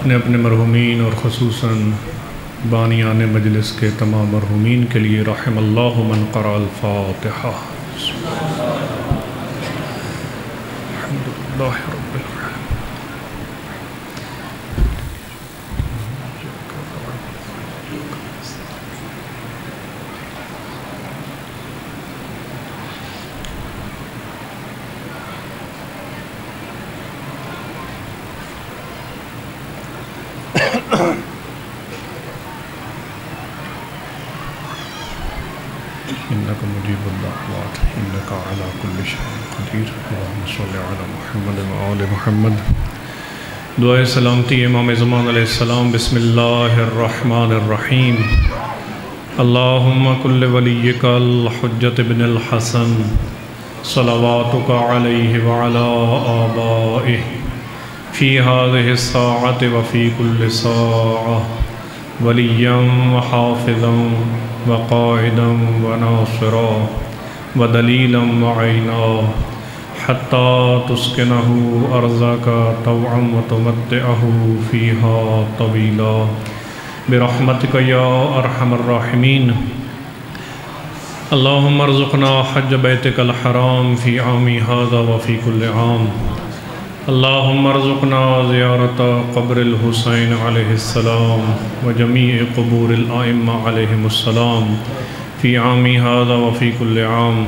اپنے اپنے مرحومین اور خصوصاً بانیان مجلس کے تمام مرحومین کے لیے رحم اللہ من قرأ الفاتحہ۔ الحمدللہ رب العالمین۔ إنك مجيب الدعوات إنك على كل شيء قدير اللهم صل على محمد وآل محمد۔ دعائے سلامتی امام زمان علیہ السلام۔ بسم اللہ الرحمن الرحیم۔ اللہم کل ولیک الحجۃ بن الحسن صلواتک علیہ وعلی آبائہ فی هذه الساعة وفی کل ساعة ولیا وحافظا وقائدا وناصرا ودلیلا وعینا حتی تسکنہ ارضک طوعا وتمتعہ فیہا طویلا برحمتک یا ارحم الراحمین۔ اللہم ارزقنا حج بیتک الحرام فی عامی ھذا وفی کل عام۔ اللہم ارزقنا زیارت قبر الحسین علیہ السلام وجمیع قبور الائمہ علیہم السلام فی عامی ھذا وفی کل عام۔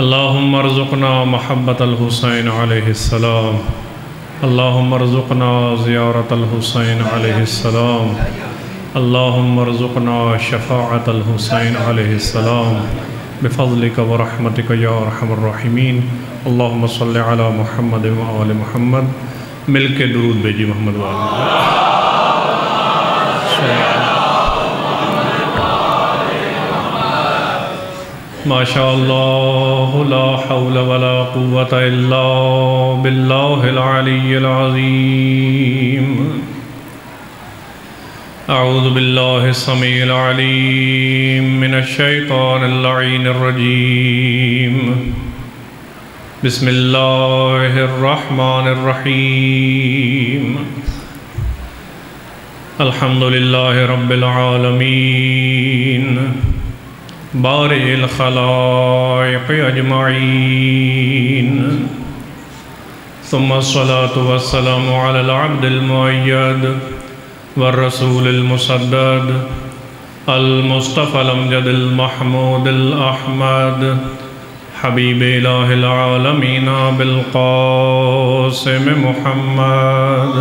اللہم ارزقنا محبت الحسین علیہ السلام۔ اللہم ارزقنا زیارت الحسین علیہ السلام۔ اللہم ارزقنا شفاعت الحسین علیہ السلام بفضلک ورحمتک یا ارحم الراحمین۔ اللہم صلی علی محمد و آل محمد۔ مل کے درود بھیجی محمد و آل محمد۔ ماشاءاللہ لا حول ولا قوة الا باللہ العلی العظیم۔ اعوذ باللہ السمیع العلیم من الشیطان اللعین الرجیم۔ بسم اللہ الرحمن الرحیم۔ الحمدللہ رب العالمین بارئ الخلائق اجمعین، ثم الصلاة والسلام علی العبد المؤید والرسول المسدد المصطفى الامجد المحمود الاحمد حبیب الہ العالمین بالقاسم محمد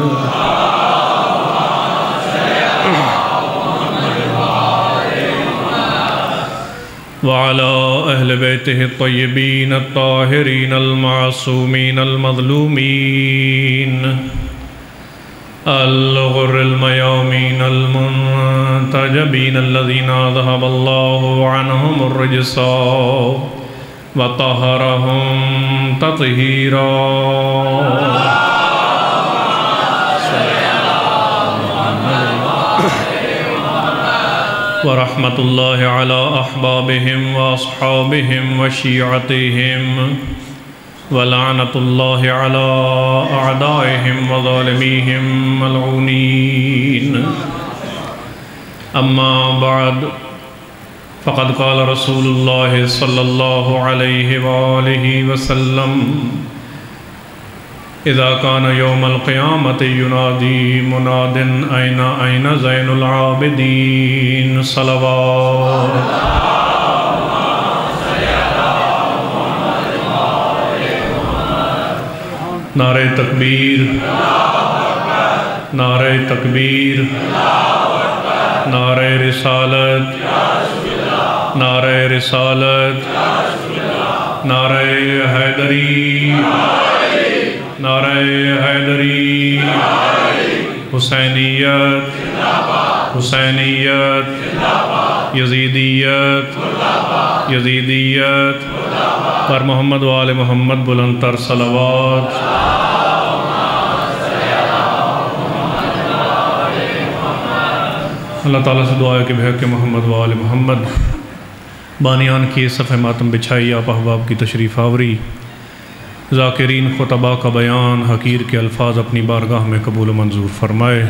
وعلى اہل بیتہ الطیبین الطاہرین المعصومین المظلومین الغر المیامین المنتجبین الذین اذهب اللہ عنہم الرجس وطہرہم تطہیرا۔ ورحمت اللہ علی احبابہم واصحابہم وشیعتہم ولعنت اللہ علی اعدائہم وظالمیہم ملعونین۔ اما بعد فقد قال رسول اللہ صلی اللہ علیہ وآلہ وسلم اذا كان يوم القيامة ينادي مناد أين زين العابدين صلوات۔ نعرہ تکبیر، نعرہ تکبیر، نعرہ رسالت، نعرہ رسالت، نعرہ حیدری، نعرہ حیدری، حسینیت، حسینیت، یزیدیت، یزیدیت، پر محمد و آل محمد بلند تر صلوات۔ اللہ تعالیٰ سے دعا ہے کہ بحق محمد و آل محمد بانیان کی صفحہ ماتم بچھائی آپ احباب کی تشریف آوری ذاکرین خطبہ کا بیان حقیر کے الفاظ اپنی بارگاہ میں قبول و منظور فرمائے۔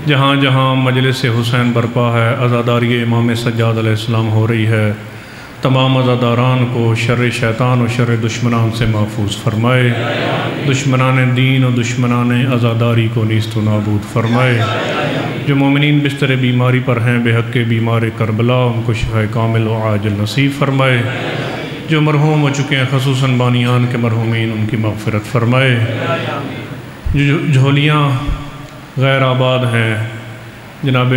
جہاں جہاں مجلس حسین برپا ہے، عزاداری امام سجاد علیہ السلام ہو رہی ہے، تمام عزاداران کو شر شیطان و شر دشمنان سے محفوظ فرمائے، دشمنان دین و دشمنان عزاداری کو نیست و نابود فرمائے۔ جو مومنین بستر بیماری پر ہیں بے حق کے بیمار کربلا، ان کو شفا کامل و عاجل نصیب فرمائے۔ جو مرحوم ہو چکے ہیں خصوصاً بانیان کے مرحومین، ان کی مغفرت فرمائے۔ جو جھولیاں غیر آباد ہیں، جناب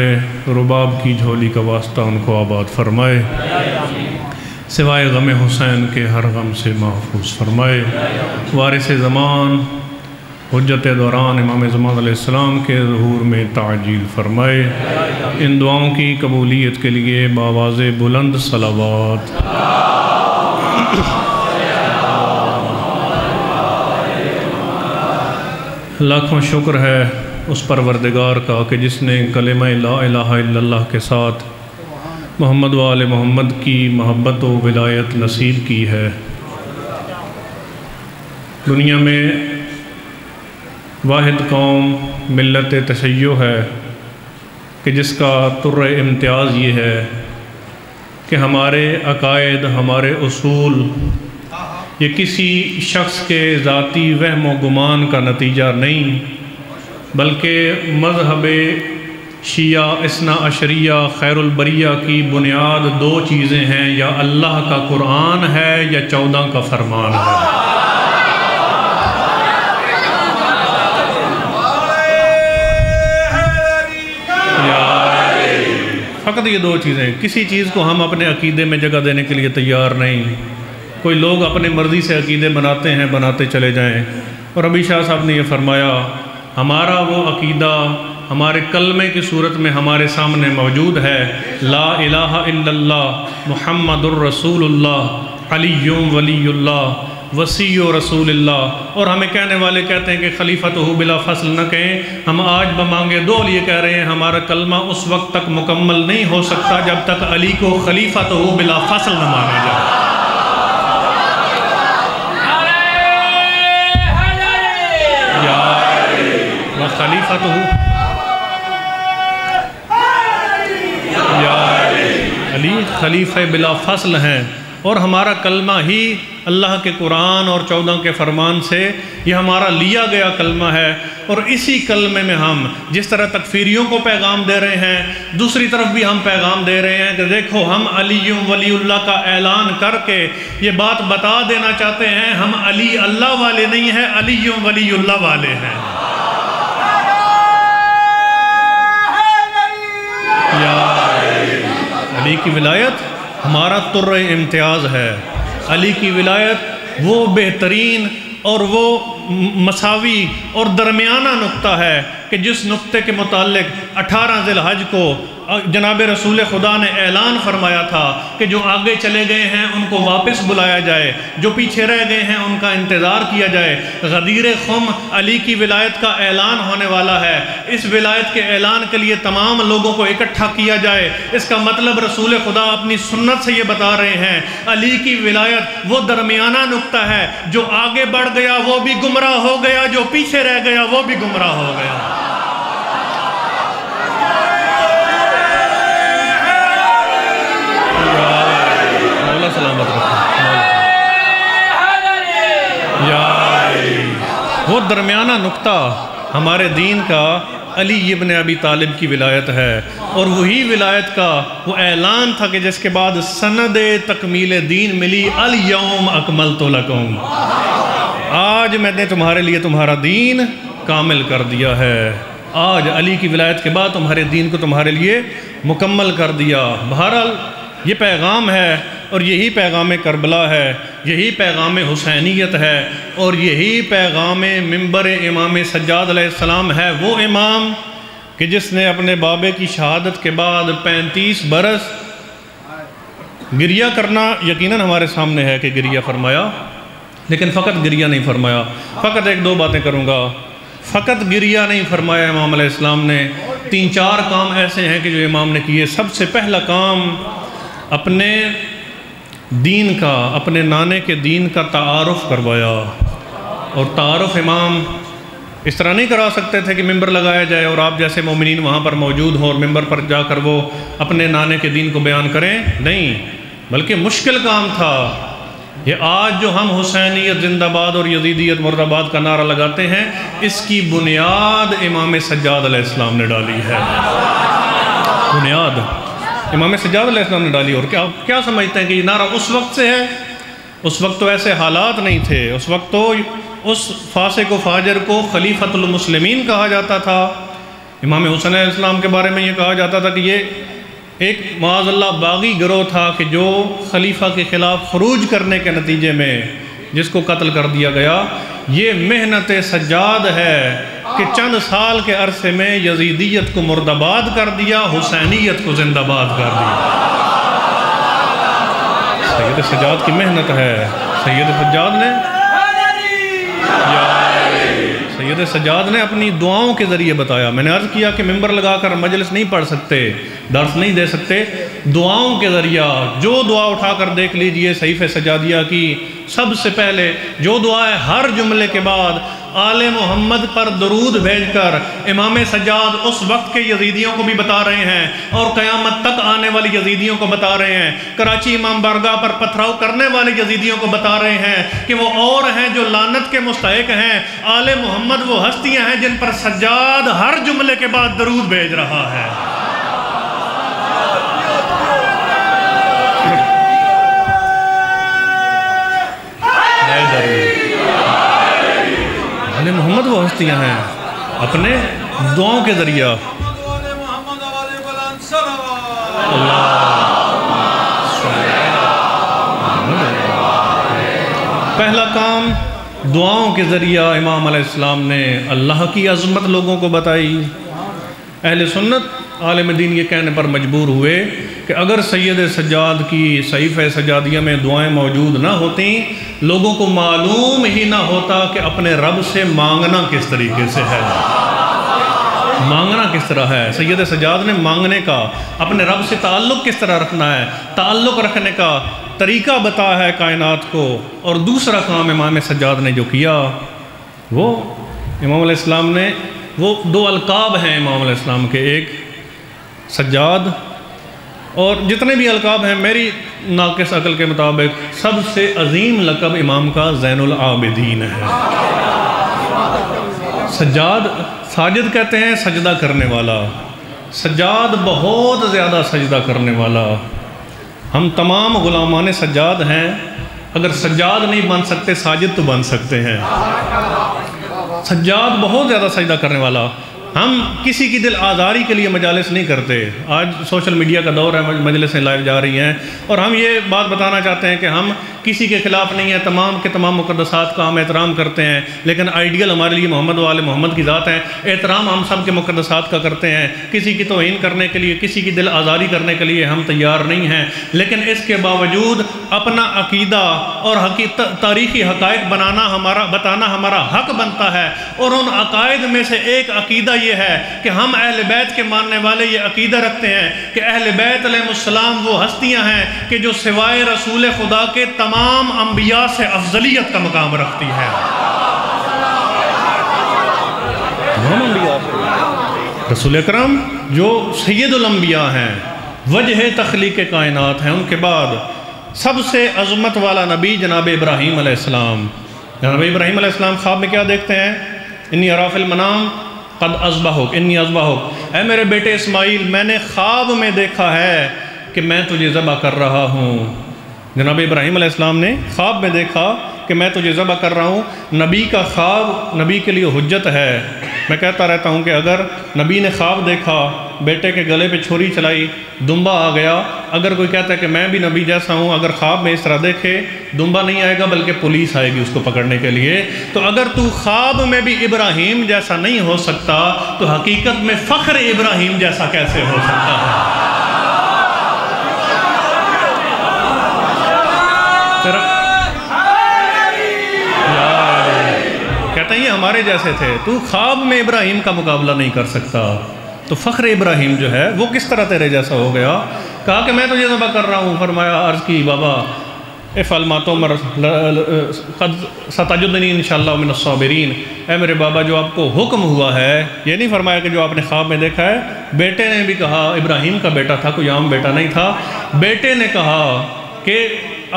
رباب کی جھولی کا واسطہ ان کو آباد فرمائے، سوائے غم حسین کے ہر غم سے محفوظ فرمائے۔ وارث زمان حجت دوران امام زمان علیہ السلام کے ظہور میں تعجیل فرمائے۔ ان دعاؤں کی قبولیت کے لیے بآواز بلند صلوات۔ لاکھوں شکر ہے اس پروردگار کا کہ جس نے کلمہ لا الہ الا اللہ کے ساتھ محمد و آل محمد کی محبت و ولایت نصیب کی ہے۔ دنیا میں واحد قوم ملت تشیع ہے کہ جس کا طر امتیاز یہ ہے کہ ہمارے عقائد، ہمارے اصول یہ کسی شخص کے ذاتی وہم و گمان کا نتیجہ نہیں، بلکہ مذہب شیعہ اثنا عشریہ خیر البریہ کی بنیاد دو چیزیں ہیں، یا اللہ کا قرآن ہے یا 14 کا فرمان ہے۔ فقط یہ دو چیزیں، کسی چیز کو ہم اپنے عقیدے میں جگہ دینے کے لیے تیار نہیں۔ کوئی لوگ اپنے مرضی سے عقیدے بناتے ہیں، بناتے چلے جائیں، اور ابھی شاہ صاحب نے یہ فرمایا ہمارا وہ عقیدہ ہمارے کلمے کی صورت میں ہمارے سامنے موجود ہے، لا الہ الا اللہ محمد الرسول اللہ علی ولی اللہ وسیع رسول اللہ۔ اور ہمیں کہنے والے کہتے ہیں کہ خلیفتہ بلا فصل نہ کہیں، ہم آج بمانگے دو لیے کہہ رہے ہیں ہمارا کلمہ اس وقت تک مکمل نہیں ہو سکتا جب تک علی کو خلیفتہ بلا فصل نہ مانا جائے۔ خلیفتہ یا علی خلیفہ بلا فصل ہیں، اور ہمارا کلمہ ہی اللہ کے قرآن اور 14 کے فرمان سے یہ ہمارا لیا گیا کلمہ ہے۔ اور اسی کلمے میں ہم جس طرح تکفیریوں کو پیغام دے رہے ہیں، دوسری طرف بھی ہم پیغام دے رہے ہیں کہ دیکھو ہم علی ولی اللہ کا اعلان کر کے یہ بات بتا دینا چاہتے ہیں ہم علی اللہ والے نہیں ہیں، علی ولی اللہ والے ہیں۔ علی کی ولایت ہمارا طر امتیاز ہے۔ علی کی ولایت وہ بہترین اور وہ مساوی اور درمیانہ نقطہ ہے کہ جس نقطے کے متعلق 18 ذی الحج کو جناب رسول خدا نے اعلان فرمایا تھا کہ جو آگے چلے گئے ہیں ان کو واپس بلایا جائے، جو پیچھے رہ گئے ہیں ان کا انتظار کیا جائے۔ غدیر خم علی کی ولایت کا اعلان ہونے والا ہے، اس ولایت کے اعلان کے لیے تمام لوگوں کو اکٹھا کیا جائے۔ اس کا مطلب رسول خدا اپنی سنت سے یہ بتا رہے ہیں علی کی ولایت وہ درمیانہ نقطہ ہے، جو آگے بڑھ گیا وہ بھی گمراہ ہو گیا، جو پیچھے رہ گیا وہ بھی گمراہ ہو گیا۔ سلامت وہ درمیانہ نقطہ ہمارے دین کا علی ابن ابی طالب کی ولایت ہے، اور وہی ولایت کا وہ اعلان تھا کہ جس کے بعد سند تکمیل دین ملی، الیوم اکملت لکم، آج میں نے تمہارے لیے تمہارا دین کامل کر دیا ہے۔ آج علی کی ولایت کے بعد تمہارے دین کو تمہارے لیے مکمل کر دیا۔ بہرحال یہ پیغام ہے، اور یہی پیغام کربلا ہے، یہی پیغام حسینیت ہے، اور یہی پیغام منبر امام سجاد علیہ السلام ہے۔ وہ امام کہ جس نے اپنے بابے کی شہادت کے بعد 35 برس گریہ کرنا یقیناً ہمارے سامنے ہے کہ گریہ فرمایا، لیکن فقط گریہ نہیں فرمایا۔ فقط ایک دو باتیں کروں گا۔ فقط گریہ نہیں فرمایا امام علیہ السلام نے، 3-4 کام ایسے ہیں کہ جو امام نے کیے۔ سب سے پہلا کام اپنے دین کا، اپنے نانے کے دین کا تعارف کروایا. اور تعارف امام اس طرح نہیں کرا سکتے تھے کہ ممبر لگایا جائے اور آپ جیسے مومنین وہاں پر موجود ہوں اور ممبر پر جا کر وہ اپنے نانے کے دین کو بیان کریں. نہیں، بلکہ مشکل کام تھا. یہ آج جو ہم حسینیت زندہ باد اور یزیدیت مرد آباد کا نعرہ لگاتے ہیں، اس کی بنیاد امام سجاد علیہ السلام نے ڈالی ہے. بنیاد امام سجاد علیہ السلام نے ڈالی. اور کیا سمجھتے ہیں کہ یہ نعرہ اس وقت سے ہے؟ اس وقت تو ایسے حالات نہیں تھے. اس وقت تو اس فاسق و فاجر کو خلیفۃ المسلمین کہا جاتا تھا. امام حسین علیہ السلام کے بارے میں یہ کہا جاتا تھا کہ یہ ایک معاذ اللہ باغی گروہ تھا کہ جو خلیفہ کے خلاف خروج کرنے کے نتیجے میں جس کو قتل کر دیا گیا. یہ محنت سجاد ہے کہ چند سال کے عرصے میں یزیدیت کو مرد آباد کر دیا، حسینیت کو زندہ باد کر دیا. سید سجاد کی محنت ہے. سید سجاد نے اپنی دعاؤں کے ذریعے بتایا. میں نے عرض کیا کہ ممبر لگا کر مجلس نہیں پڑھ سکتے، درس نہیں دے سکتے. دعاؤں کے ذریعہ جو دعا اٹھا کر دیکھ لیجئے صحیفہ سجادیہ کی، سب سے پہلے جو دعا ہے ہر جملے کے بعد آل محمد پر درود بھیج کر امام سجاد اس وقت کے یزیدیوں کو بھی بتا رہے ہیں اور قیامت تک آنے والی یزیدیوں کو بتا رہے ہیں. کراچی امام بارگاہ پر پتھراؤ کرنے والے یزیدیوں کو بتا رہے ہیں کہ وہ اور ہیں جو لعنت کے مستحق ہیں. آل محمد وہ ہستیاں ہیں جن پر سجاد ہر جملے کے بعد درود بھیج رہا ہے. آل محمد وہ ہستیاں ہیں اپنے دعاؤں کے ذریعہ. پہلا کام دعاؤں کے ذریعہ امام علیہ السلام نے اللہ کی عظمت لوگوں کو بتائی. اہل سنت عالم دین یہ کہنے پر مجبور ہوئے کہ اگر سید سجاد کی صحیفہ سجادیہ میں دعائیں موجود نہ ہوتیں، لوگوں کو معلوم ہی نہ ہوتا کہ اپنے رب سے مانگنا کس طریقے سے ہے، مانگنا کس طرح ہے. سید سجاد نے مانگنے کا، اپنے رب سے تعلق کس طرح رکھنا ہے، تعلق رکھنے کا طریقہ بتایا ہے کائنات کو. اور دوسرا کام امام سجاد نے جو کیا، وہ امام علیہ السلام نے، وہ دو القاب ہیں امام علیہ السلام کے، ایک سجاد، اور جتنے بھی القاب ہیں میری ناقص عقل کے مطابق سب سے عظیم لقب امام کا زین العابدین ہے. سجاد، ساجد کہتے ہیں سجدہ کرنے والا. سجاد بہت زیادہ سجدہ کرنے والا. ہم تمام غلامان سجاد ہیں. اگر سجاد نہیں بن سکتے ساجد تو بن سکتے ہیں. سجاد بہت زیادہ سجدہ کرنے والا. ہم کسی کی دل آزاری کے لیے مجالس نہیں کرتے. آج سوشل میڈیا کا دور ہے، مجلسیں لائیو جا رہی ہیں، اور ہم یہ بات بتانا چاہتے ہیں کہ ہم کسی کے خلاف نہیں ہیں، تمام کے تمام مقدسات کا ہم احترام کرتے ہیں. لیکن آئیڈیل ہمارے لیے محمد و آل محمد کی ذات ہے. احترام ہم سب کے مقدسات کا کرتے ہیں. کسی کی توہین کرنے کے لیے، کسی کی دل آزاری کرنے کے لیے ہم تیار نہیں ہیں. لیکن اس کے باوجود اپنا عقیدہ اور تاریخی حقائق بتانا ہمارا حق بنتا ہے. اور ان عقائد میں سے ایک عقیدہ یہ ہے کہ ہم اہل بیت کے ماننے والے یہ عقیدہ رکھتے ہیں کہ اہل بیت علیہ السلام وہ ہستیاں ہیں کہ جو سوائے رسول خدا کے تمام انبیاء سے افضلیت کا مقام رکھتی ہے. رسول اکرم جو سید الانبیاء ہیں، وجہ تخلیق کائنات ہیں، ان کے بعد سب سے عظمت والا نبی جناب ابراہیم علیہ السلام. جناب ابراہیم علیہ السلام خواب میں کیا دیکھتے ہیں؟ انی ارا فی المنام قد اذبحک انی اذبحک، اے میرے بیٹے اسماعیل، میں نے خواب میں دیکھا ہے کہ میں تجھے ذبح کر رہا ہوں. جناب ابراہیم علیہ السلام نے خواب میں دیکھا کہ میں تجھے ذبح کر رہا ہوں. نبی کا خواب نبی کے لیے حجت ہے. میں کہتا رہتا ہوں کہ اگر نبی نے خواب دیکھا، بیٹے کے گلے پہ چھری چلائی، دمبا آ گیا، اگر کوئی کہتا ہے کہ میں بھی نبی جیسا ہوں، اگر خواب میں اس طرح دیکھے، دمبا نہیں آئے گا بلکہ پولیس آئے گی اس کو پکڑنے کے لیے. تو اگر تو خواب میں بھی ابراہیم جیسا نہیں ہو سکتا تو حقیقت میں فخر ابراہیم جیسا کیسے ہو سکتا ہے؟ کہتے ہیں یہ ہمارے جیسے تھے، تو خواب میں ابراہیم کا مقابلہ نہیں کر سکتا، تو فخر ابراہیم جو ہے وہ کس طرح تیرے جیسا ہو گیا؟ کہا کہ میں تجھے ذبح کر رہا ہوں. فرمایا، عرض کی بابا افعل ما تؤمر قد ستجدنی انشاءاللہ من الصابرین، اے میرے بابا جو آپ کو حکم ہوا ہے، یہ نہیں فرمایا کہ جو آپ نے خواب میں دیکھا ہے، بیٹے نے بھی کہا، ابراہیم کا بیٹا تھا، کوئی عام بیٹا نہیں تھا، بیٹے نے کہا کہ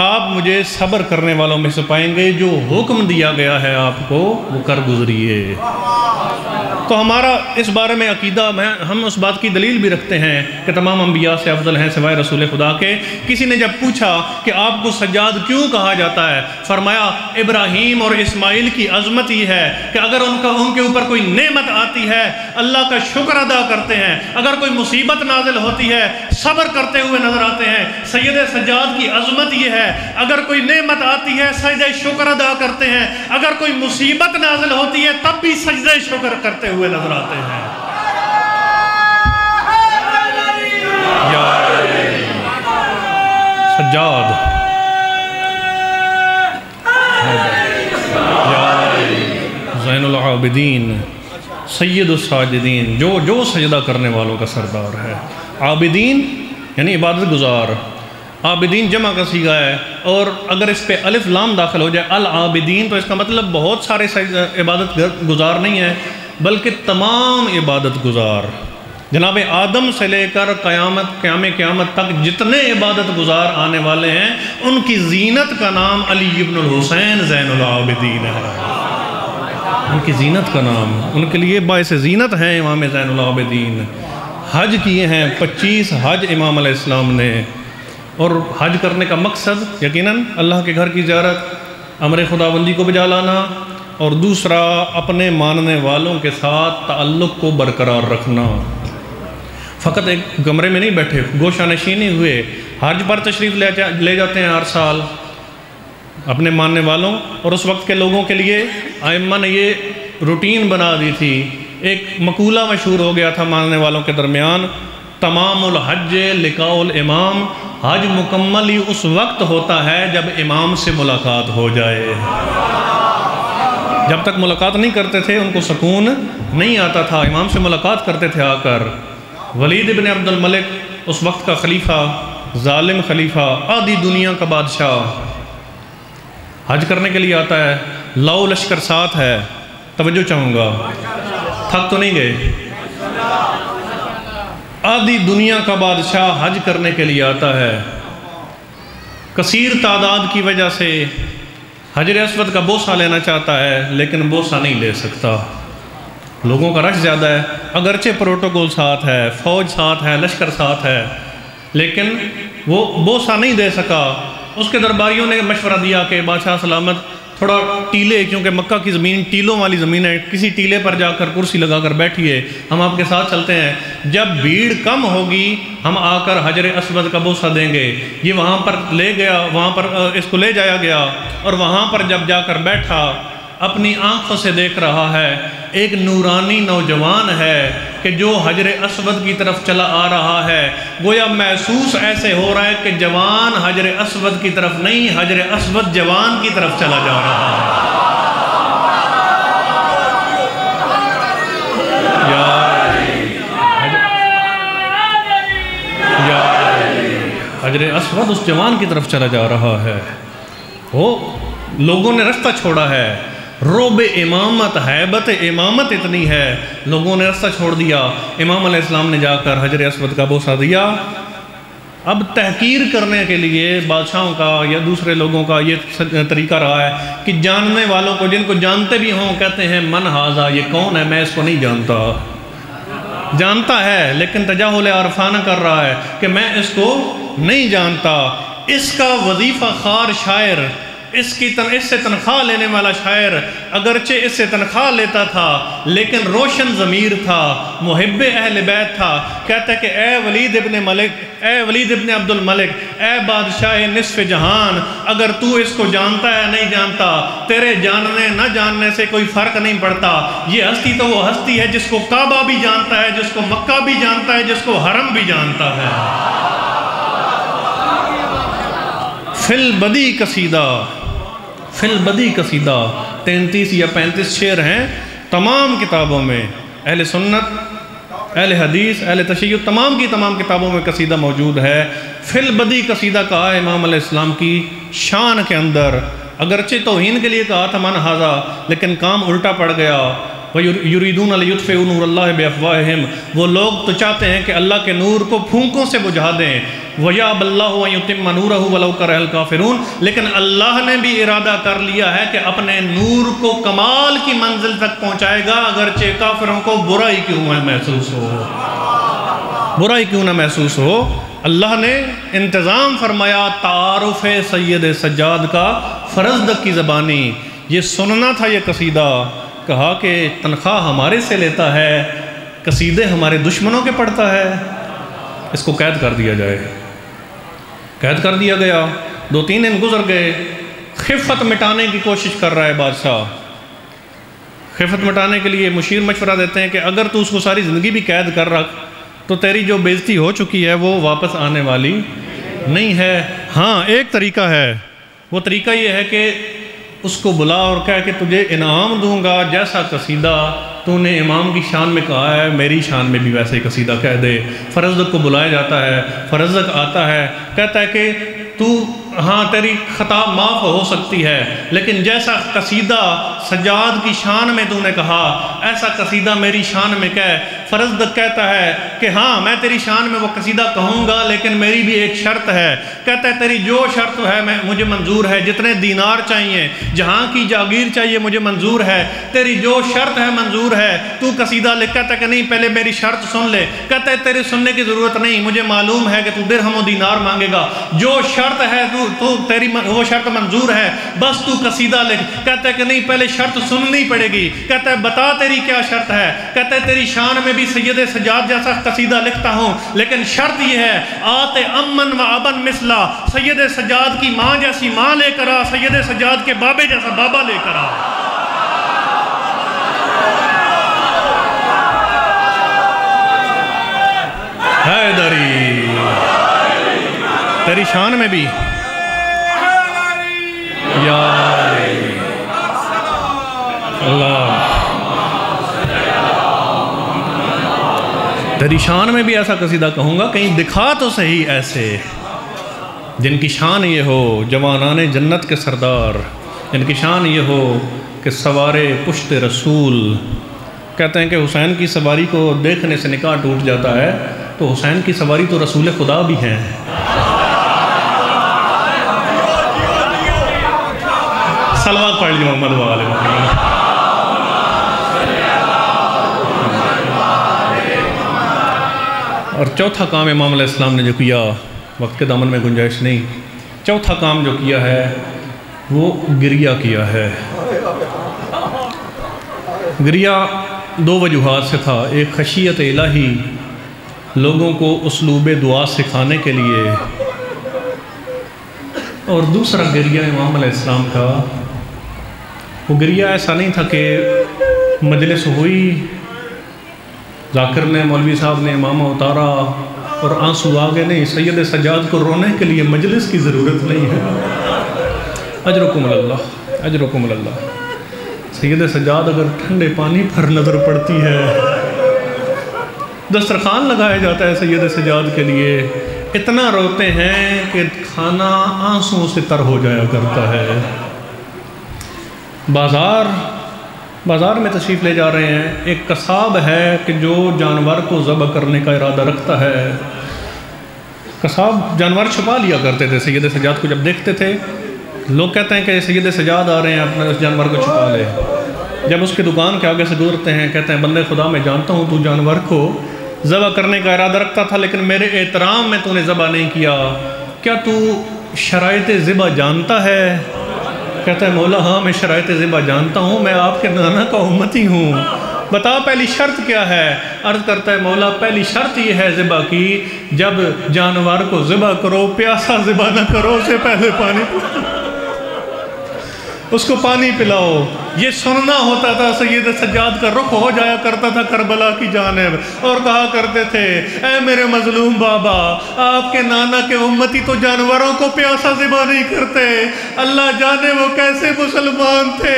آپ مجھے صبر کرنے والوں میں سے پائیں گے، جو حکم دیا گیا ہے آپ کو وہ کر گزریے۔ تو ہمارا اس بارے میں عقیدہ ہم اس بات کی دلیل بھی رکھتے ہیں کہ تمام انبیاء سے افضل ہیں سوائے رسول خدا کے۔ کسی نے جب پوچھا کہ آپ کو سجاد کیوں کہا جاتا ہے، فرمایا ابراہیم اور اسماعیل کی عظمت یہ ہے کہ اگر ان کے اوپر کوئی نعمت آتی ہے اللہ کا شکر ادا کرتے ہیں، اگر کوئی مصیبت نازل ہوتی ہے صبر کرتے ہوئے نظر آتے ہیں۔ سید سجاد کی عظمت یہ ہے اگر کوئی نعمت آتی ہے سجدہ شکر ادا کرتے ہیں، اگر کوئی مصیبت نازل ہوتی ہے تب بھی سجدہ شکر کرتے ہوئے نظر آتے ہیں۔ یا سجاد، یا زین العابدین، سید الساجدین، جو سجدہ کرنے والوں کا سردار ہے۔ عابدین یعنی عبادت گزار، عابدین جمع کا صیغہ ہے، اور اگر اس پہ الف لام داخل ہو جائے العابدین تو اس کا مطلب بہت سارے عبادت گزار نہیں ہے بلکہ تمام عبادت گزار۔ جناب آدم سے لے کر قیامت تک جتنے عبادت گزار آنے والے ہیں ان کی زینت کا نام علی ابن الحسین زین العابدین ہے۔ ان کی زینت کا نام، ان کے لیے باعث زینت ہیں امام زین العابدین۔ حج کیے ہیں 25 حج امام علیہ السلام نے، اور حج کرنے کا مقصد یقیناً اللہ کے گھر کی زیارت، امر خداوندی کو بجا لانا، اور دوسرا اپنے ماننے والوں کے ساتھ تعلق کو برقرار رکھنا۔ فقط ایک کمرے میں نہیں بیٹھے، گوشہ نشینی ہوئے، حج پر تشریف لے جاتے ہیں ہر سال اپنے ماننے والوں، اور اس وقت کے لوگوں کے لیے ائمہ نے یہ روٹین بنا دی تھی۔ ایک مقولہ مشہور ہو گیا تھا ماننے والوں کے درمیان، تمام الحج لقاء الامام، حج مکمل ہی اس وقت ہوتا ہے جب امام سے ملاقات ہو جائے۔ جب تک ملاقات نہیں کرتے تھے ان کو سکون نہیں آتا تھا، امام سے ملاقات کرتے تھے آ کر۔ ولید ابن عبد الملک اس وقت کا خلیفہ، ظالم خلیفہ، آدھی دنیا کا بادشاہ، حج کرنے کے لیے آتا ہے، لاؤ لشکر ساتھ ہے، توجہ چاہوں گا، تھک تو نہیں گئے؟ آدھی دنیا کا بادشاہ حج کرنے کے لیے آتا ہے، کثیر تعداد کی وجہ سے حجر اسود کا بوسہ لینا چاہتا ہے لیکن بوسہ نہیں لے سکتا، لوگوں کا رش زیادہ ہے، اگرچہ پروٹوکول ساتھ ہے، فوج ساتھ ہے، لشکر ساتھ ہے، لیکن وہ بوسہ نہیں دے سکا۔ اس کے درباریوں نے مشورہ دیا کہ بادشاہ سلامت تھوڑا ٹیلے، کیونکہ مکہ کی زمین ٹیلوں والی زمین ہے، کسی ٹیلے پر جا کر کرسی لگا کر بیٹھیے، ہم آپ کے ساتھ چلتے ہیں، جب بھیڑ کم ہوگی ہم آ کر حجر اسود کا بوسہ دیں گے۔ یہ وہاں پر لے گیا، وہاں پر اس کو لے جایا گیا، اور وہاں پر جب جا کر بیٹھا اپنی آنکھوں سے دیکھ رہا ہے ایک نورانی نوجوان ہے کہ جو حجر اسود کی طرف چلا آ رہا ہے، گویا محسوس ایسے ہو رہا ہے کہ جوان حجر اسود کی طرف نہیں، حجر اسود جوان کی طرف چلا جا رہا ہے۔ حجر اسود اس جوان کی طرف چلا جا رہا ہے، وہ لوگوں نے رستہ چھوڑا ہے، روب امامت، حیبت امامت اتنی ہے، لوگوں نے رستہ چھوڑ دیا، امام علیہ السلام نے جا کر حجر اسود کا بوسہ دیا۔ اب تحقیر کرنے کے لیے بادشاہوں کا یا دوسرے لوگوں کا یہ طریقہ رہا ہے کہ جاننے والوں کو، جن کو جانتے بھی ہوں، کہتے ہیں من ھذا، یہ کون ہے، میں اس کو نہیں جانتا، جانتا ہے لیکن تجاہل عارفانہ کر رہا ہے کہ میں اس کو نہیں جانتا۔ اس کا وظیفہ خوار شاعر، اس سے تنخواہ لینے والا شاعر، اگرچہ اس سے تنخواہ لیتا تھا لیکن روشن ضمیر تھا، محب اہل بیت تھا، کہتا ہے کہ اے ولید ابن عبد الملک، اے بادشاہ نصف جہان، اگر تو اس کو جانتا ہے نہیں جانتا، تیرے جاننے نہ جاننے سے کوئی فرق نہیں پڑتا، یہ ہستی تو وہ ہستی ہے جس کو کعبہ بھی جانتا ہے، جس کو مکہ بھی جانتا ہے، جس کو حرم بھی جانتا ہے۔ فی البدی قصیدہ 33 یا 35 شعر ہیں تمام کتابوں میں۔ اہل سنت اہل حدیث، اہل تشیع تمام کی تمام کتابوں میں قصیدہ موجود ہے۔ فی البدی قصیدہ کہا ہے امام علیہ السلام کی شان کے اندر، اگرچہ توہین کے لیے کہا تھا من ھذا، لیکن کام الٹا پڑ گیا۔ وَيُرِيدُونَ لِيُطْفِئُوا نُورَ اللَّهِ بِأَفْوَاهِهِمْ، وہ لوگ تو چاہتے ہیں کہ اللہ کے نور کو پھونکوں سے بجھا دیں۔ وَيَأْبَى اللَّهُ أَن يُتِمَّ نُورَهُ وَلَوْ كَرِهَ الْكَافِرُونَ، لیکن اللہ نے بھی ارادہ کر لیا ہے کہ اپنے نور کو کمال کی منزل تک پہنچائے گا، اگرچہ کافروں کو برائی کیوں نہ محسوس ہو، برائی کیوں نہ محسوس ہو۔ اللہ نے انتظام فرمایا تعارف سید سجاد کا فرزدق کی زبانی، یہ سننا تھا یہ قصیدہ۔ کہا کہ تنخواہ ہمارے سے لیتا ہے، قصیدے ہمارے دشمنوں کے پڑھتا ہے، اس کو قید کر دیا جائے۔ قید کر دیا گیا، 2-3 دن گزر گئے، خفت مٹانے کی کوشش کر رہا ہے بادشاہ۔ خفت مٹانے کے لیے مشیر مشورہ دیتے ہیں کہ اگر تو اس کو ساری زندگی بھی قید کر رکھ تو تیری جو بے عزتی ہو چکی ہے وہ واپس آنے والی نہیں ہے۔ ہاں ایک طریقہ ہے، وہ طریقہ یہ ہے کہ اس کو بلا اور کہہ کہ تجھے انعام دوں گا جیسا قصیدہ تو نے امام کی شان میں کہا ہے، میری شان میں بھی ویسے قصیدہ کہہ دے۔ فرزدق کو بلایا جاتا ہے، فرزدق آتا ہے، کہتا ہے کہ تو ہاں تیری خطا معاف ہو سکتی ہے، لیکن جیسا قصیدہ سجاد کی شان میں تو نے کہا ایسا قصیدہ میری شان میں کہہ۔ فرزدق کہتا ہے کہ ہاں میں تیری شان میں وہ قصیدہ کہوں گا، لیکن میری بھی ایک شرط ہے۔ کہتا ہے تیری جو شرط ہے مجھے منظور ہے، جتنے دینار چاہیے، جہاں کی جاگیر چاہیے مجھے منظور ہے، تیری جو شرط ہے منظور ہے، تو قصیدہ لکھ۔ کہتا ہے کہ نہیں پہلے میری شرط سن لے۔ کہتا ہے تیرے سننے کی ضرورت نہیں، مجھے معلوم ہے کہ تو درہم و دینار مانگے گا، جو شرط ہے تو تیری وہ شرط منظور ہے، بس تو قصیدہ لکھ۔ کہتا ہے کہ نہیں پہلے شرط سننی پڑے گی۔ کہتا ہے بتا تیری کیا شرط ہے۔ کہتا ہے تیری شان میں بھی سید سجاد جیسا قصیدہ لکھتا ہوں، لیکن شرط یہ ہے آتے امن و ابن مثلا، سید سجاد کی ماں جیسی ماں لے کر آ، سید سجاد کے بابے جیسا بابا لے کر آ۔ حیدری تیری شان میں بھی یا اللہ، تیری شان میں بھی ایسا قصیدہ کہوں گا، کہیں دکھا تو صحیح ایسے جن کی شان یہ ہو جوانان جنت کے سردار، جن کی شان یہ ہو کہ سوارے پشت رسول۔ کہتے ہیں کہ حسین کی سواری کو دیکھنے سے نکاح ٹوٹ جاتا ہے، تو حسین کی سواری تو رسول خدا بھی ہیں۔ صلوات پڑھ لی محمد و آل محمد۔ اور چوتھا کام امام علیہ السلام نے جو کیا، وقت کے دامن میں گنجائش نہیں، چوتھا کام جو کیا ہے وہ گریہ کیا ہے۔ گریہ 2 وجوہات سے تھا، ایک خشیت الہی، لوگوں کو اسلوب دعا سکھانے کے لیے، اور دوسرا گریہ امام علیہ السلام کا وہ گریہ ایسا نہیں تھا کہ مجلس ہوئی، ذاکر نے مولوی صاحب نے امامہ اتارا اور آنسو آگے، نہیں، سید سجاد کو رونے کے لیے مجلس کی ضرورت نہیں ہے۔ اجرکم اللہ، اجرکم اللہ۔ سید سجاد اگر ٹھنڈے پانی پر نظر پڑتی ہے، دسترخوان لگایا جاتا ہے سید سجاد کے لیے، اتنا روتے ہیں کہ کھانا آنسوں سے تر ہو جایا کرتا ہے۔ بازار میں تشریف لے جا رہے ہیں، ایک قصاب ہے کہ جو جانور کو ذبح کرنے کا ارادہ رکھتا ہے۔ قصاب جانور چھپا لیا کرتے تھے، سید سجاد کو جب دیکھتے تھے لوگ کہتے ہیں کہ سید سجاد آ رہے ہیں، اپنے اس جانور کو چھپا لے۔ جب اس کی دکان کے آگے سے گزرتے ہیں کہتے ہیں بندے خدا میں جانتا ہوں تو جانور کو ذبح کرنے کا ارادہ رکھتا تھا، لیکن میرے احترام میں تو نے ذبح نہیں کیا، کیا تو شرائط ذبح جانتا ہے؟ کہتا ہے مولا ہاں میں شرائط ذبح جانتا ہوں، میں آپ کے نانا کا امتی ہوں، بتا پہلی شرط کیا ہے؟ عرض کرتا ہے مولا پہلی شرط یہ ہے ذبح کی، جب جانور کو ذبح کرو پیاسا ذبح نہ کرو، اسے پہلے پانی اس کو پانی پلاؤ۔ یہ سننا ہوتا تھا سید سجاد کا رخ ہو جایا کرتا تھا کربلا کی جانب اور کہا کرتے تھے اے میرے مظلوم بابا آپ کے نانا کے امتی تو جانوروں کو پیاسا ذبح نہیں کرتے، اللہ جانے وہ کیسے مسلمان تھے،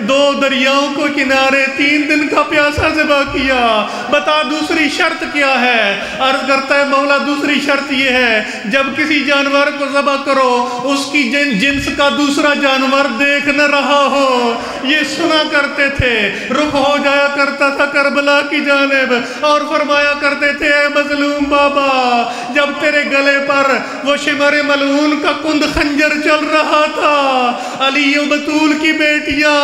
2 دریاؤں کو کنارے 3 دن کا پیاسا ذبح کیا، بتا دوسری شرط کیا ہے؟ عرض کرتا ہے مولا دوسری شرط یہ ہے جب کسی جانور کو ذبح کرو اس کی جنس کا دوسرا جانور دیکھ نہ رہا ہو۔ یہ سنا کرتے تھے، رخ ہو جایا کرتا تھا کربلا کی جانب اور فرمایا کرتے تھے اے مظلوم بابا جب تیرے گلے پر وہ شمر ملعون کا کند خنجر چل رہا تھا، علی و بطول کی بیٹیاں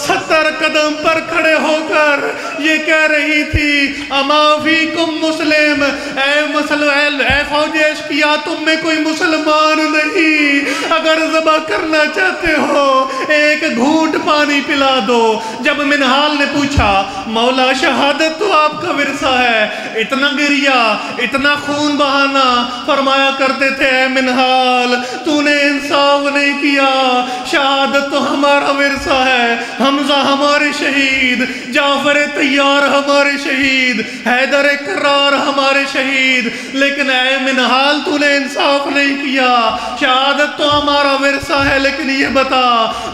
70 قدم پر کھڑے ہو کر یہ کہہ رہی تھی اما فیکم مسلم، اے فوج اشقیا تم میں کوئی مسلمان نہیں، اگر ذبح کرنا چاہتے ہو ایک گھونٹ پانی پلا دو۔ جب منہال نے پوچھا مولا شہادت تو آپ کا ورثہ ہے، اتنا گریا اتنا خون بہانا، فرمایا کرتے تھے اے منہال تو نے انصاف نہیں کیا، شہادت تو ہمارا ورثہ ہے، حمزہ ہمارے شہید، جعفر طیار ہمارے شہید، حیدر کرار ہمارے شہید، لیکن اے منہال تو نے انصاف نہیں کیا، شہادت تو ہمارا ورثہ ہے، لیکن یہ بتا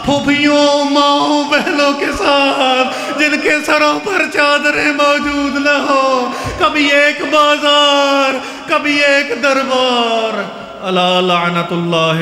پھوپھیوں ماؤں بہنوں کے ساتھ جن کے سروں پر چادریں موجود نہ ہو، کبھی ایک بازار کبھی ایک دربار، الا لعنت اللہ